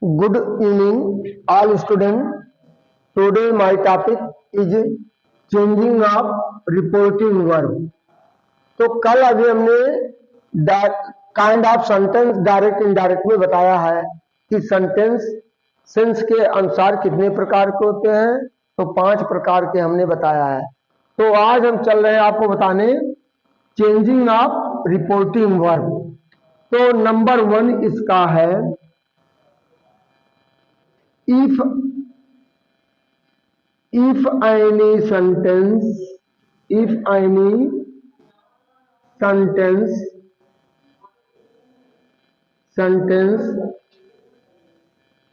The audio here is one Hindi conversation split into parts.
Good evening, all students. Today my topic is changing of reporting verb. तो कल अभी हमने kind of sentence direct indirect में बताया है कि सेंस के अनुसार कितने प्रकार के होते हैं। तो 5 प्रकार के हमने बताया है। तो आज हम चल रहे हैं आपको बताने चेंजिंग ऑफ रिपोर्टिंग वर्ब। तो नंबर 1 इसका है if any sentence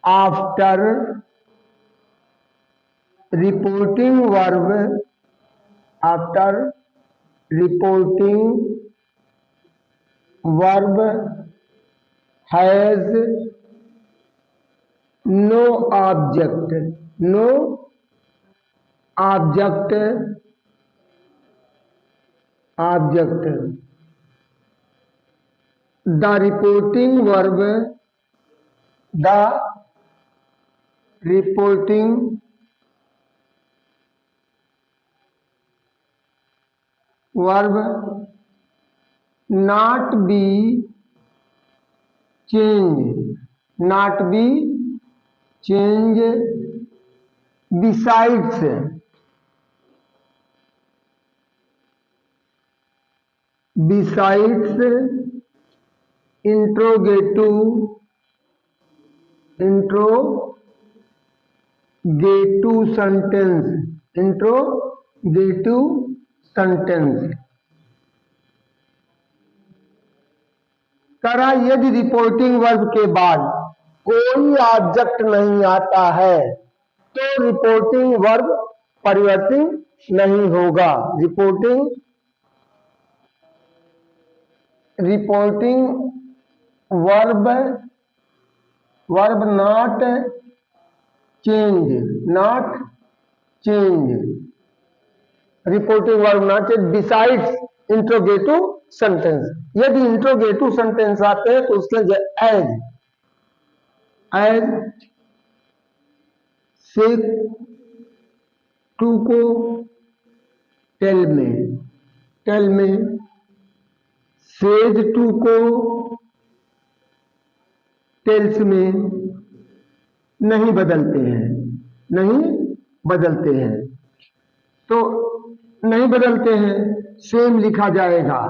after reporting verb has no object the reporting verb not be changed besides interrogative sentence करा यदि रिपोर्टिंग वर्ब के बाद कोई ऑब्जेक्ट नहीं आता है तो रिपोर्टिंग वर्ब परिवर्तित नहीं होगा। Reporting verb not change reporting verb not change besides interrogative sentence. यदि इंट्रोगेटिव सेंटेंस आते हैं तो उसके एज से टू को टेल में सेज टू को टेल्स में नहीं बदलते हैं। तो नहीं बदलते हैं, सेम लिखा जाएगा,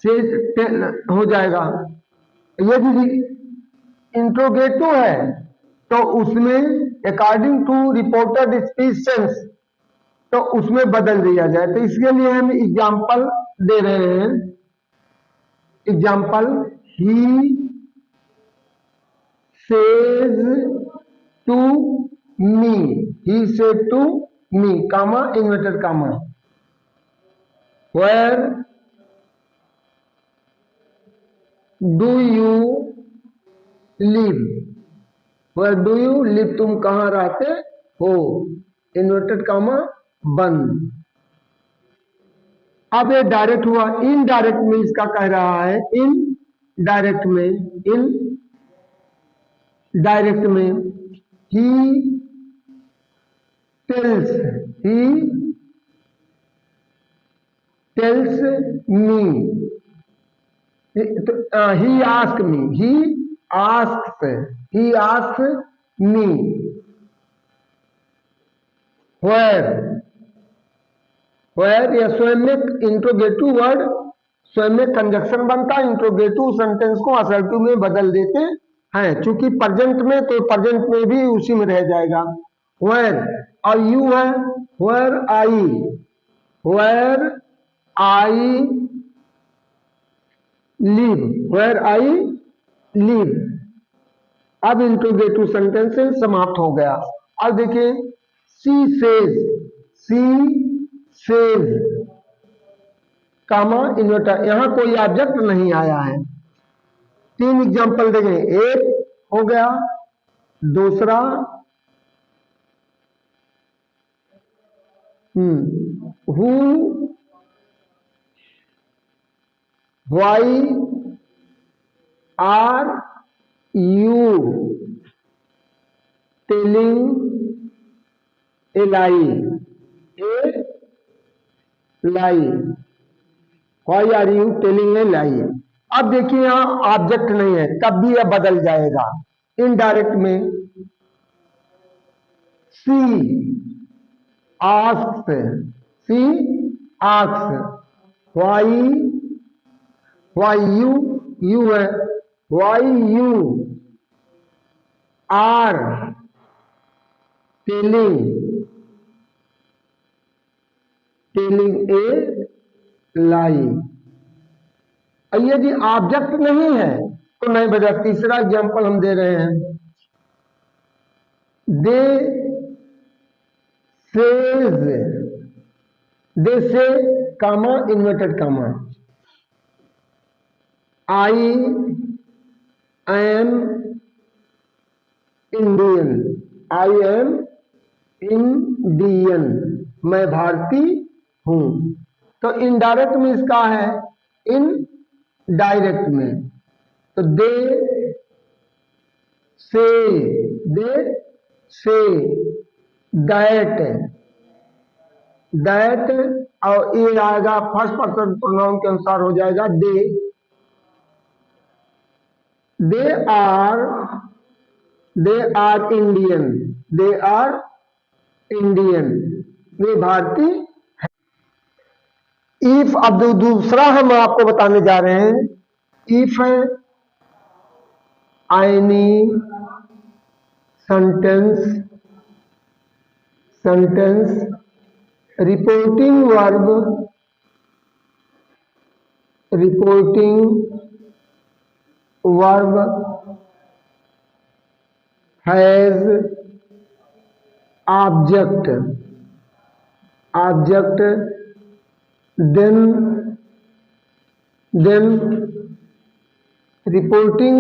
सेज टेल हो जाएगा। यदि इंट्रोगेटिव है तो उसमें according to reported speech sense तो उसमें बदल दिया जाए। तो इसके लिए हम एग्जाम्पल दे रहे हैं। Example he says to me comma inverted comma where do you live तुम कहाँ रहते हो, इन्वर्टेड कामा बंद। अब ये डायरेक्ट हुआ। इनडायरेक्ट में इसका कह रहा है इनडायरेक्ट में he tells me he asked me where यह स्वयं में इंट्रोगेटिव वर्ड स्वयं में कंजक्शन बनता है। इंट्रोगेटिव सेंटेंस को असर्टिव में बदल देते हैं। चूंकि प्रेजेंट में तो प्रेजेंट में भी उसी में रह जाएगा। वेयर और यू है वेयर आई लिव। अब इंट्रोगेटिव सेंटेंस समाप्त हो गया। अब देखिए सी सेज कामा इन्वर्टर, यहां कोई ऑब्जेक्ट नहीं आया है। 3 एग्जांपल देंगे। एक हो गया, दूसरा who, why, are, you telling a lie, a lie, why are you telling a lie। अब देखिए यहां ऑब्जेक्ट नहीं है, तब भी यह बदल जाएगा इनडायरेक्ट में। She asks, she asks why you है, why you are telling a lie. यदि ऑब्जेक्ट नहीं है तो नहीं बजा। तीसरा एग्जाम्पल हम दे रहे हैं, they say comma inverted comma, I am Indian, I am Indian, मैं भारतीय हूं। तो इनडायरेक्ट में इसका है, इन डायरेक्ट में तो दे से दैट और ये आएगा फर्स्ट पर्सन प्रोनाउन के अनुसार हो जाएगा दे आर इंडियन, वे भारतीय हैं। इफ अब दूसरा हम आपको बताने जा रहे हैं, if any sentence reporting verb has object then reporting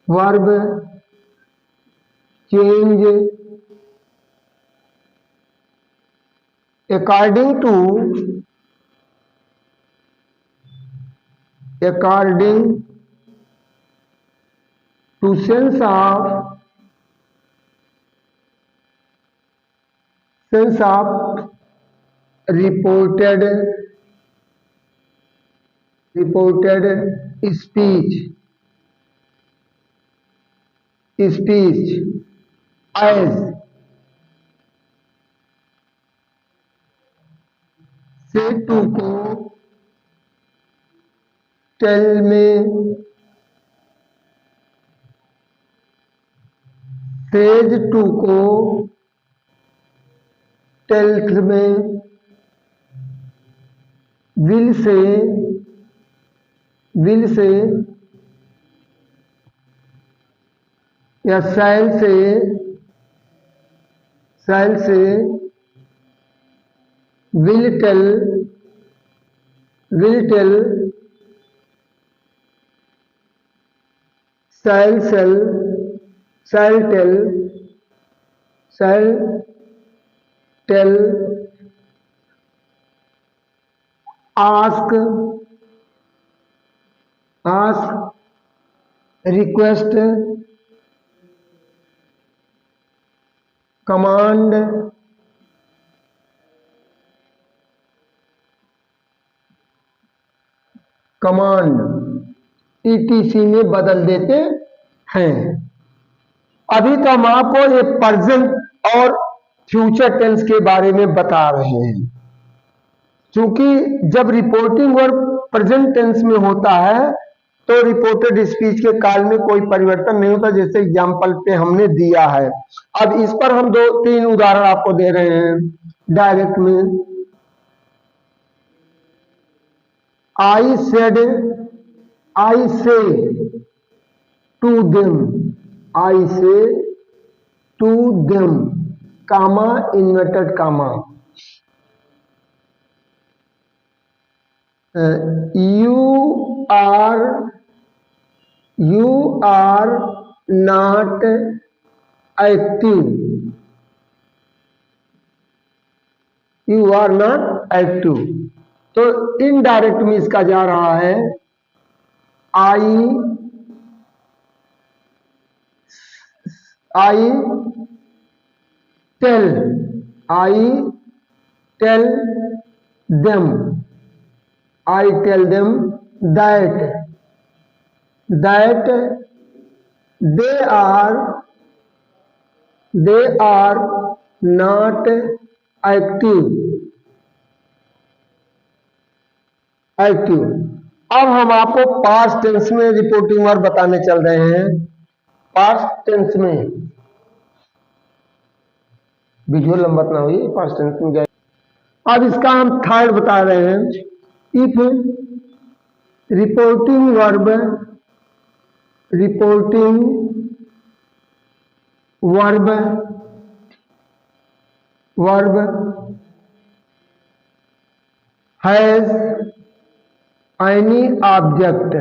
verb change according to sense of reported speech as say to को टेल में सेज टू को टेल्स में, विल से या shall say will tell shall tell ask request command etc में बदल देते हैं। अभी तो हम आपको ये प्रेजेंट और फ्यूचर टेंस के बारे में बता रहे हैं। क्योंकि जब रिपोर्टिंग वर्ब प्रेजेंट टेंस में होता है तो रिपोर्टेड स्पीच के काल में कोई परिवर्तन नहीं होता, जैसे एग्जाम्पल पे हमने दिया है। अब इस पर हम 2-3 उदाहरण आपको दे रहे हैं डायरेक्ट में। I say to them, comma inverted comma, you are not active, you are not active, तो इनडायरेक्ट में इसका जा रहा है I tell them that they are not active। अब हम आपको पास्ट टेंस में रिपोर्टिंग वर्ब बताने चल रहे हैं। पास्ट टेंस में विजुअल लंबा ना हुई, पास्ट टेंस में जाए। अब इसका हम थर्ड बता रहे हैं। If reporting verb has any object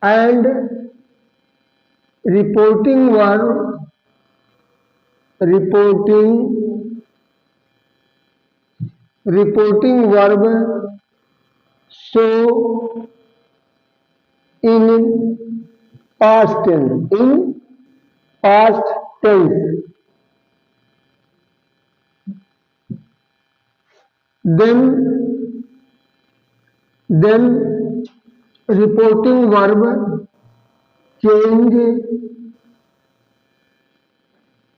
and reporting verb show in past tense then reporting verb change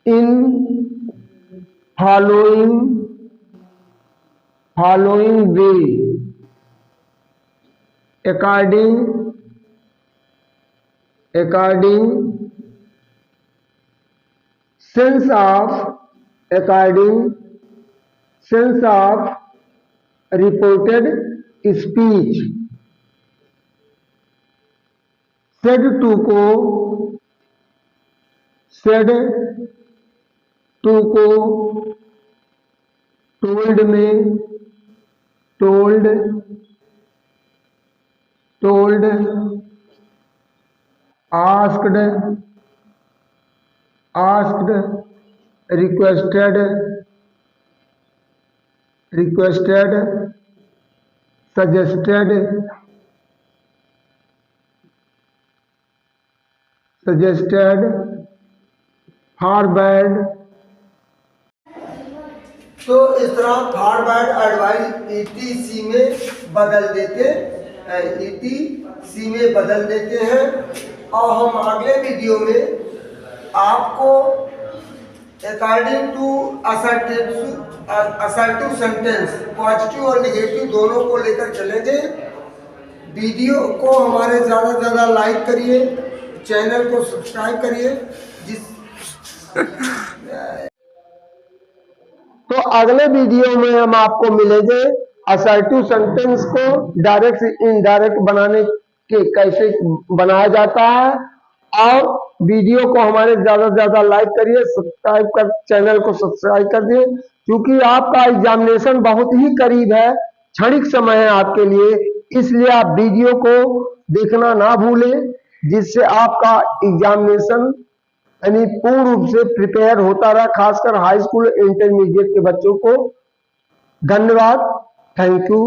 in following way according sense of reported speech। said to को told में told asked requested suggested forbade। तो इस तरह फॉरवर्ड एडवाइस ETC में बदल देते हैं। और हम अगले वीडियो में आपको according to assertive sentence positive और नेगेटिव दोनों को लेकर चलेंगे। वीडियो को हमारे ज़्यादा से ज़्यादा लाइक करिए, चैनल को सब्सक्राइब करिए। तो अगले वीडियो में हम आपको मिलेंगे असर्टिव सेंटेंस को डायरेक्ट से इनडायरेक्ट बनाने के कैसे बनाया जाता है। और वीडियो को हमारे ज़्यादा से ज़्यादा लाइक करिए, चैनल को सब्सक्राइब कर दिए। क्योंकि आपका एग्जामिनेशन बहुत ही करीब है, क्षणिक समय है आपके लिए, इसलिए आप वीडियो को देखना ना भूलें, जिससे आपका एग्जामिनेशन यानी पूर्ण रूप से प्रिपेयर होता रहा, खासकर हाई स्कूल इंटरमीडिएट के बच्चों को। धन्यवाद, थैंक यू।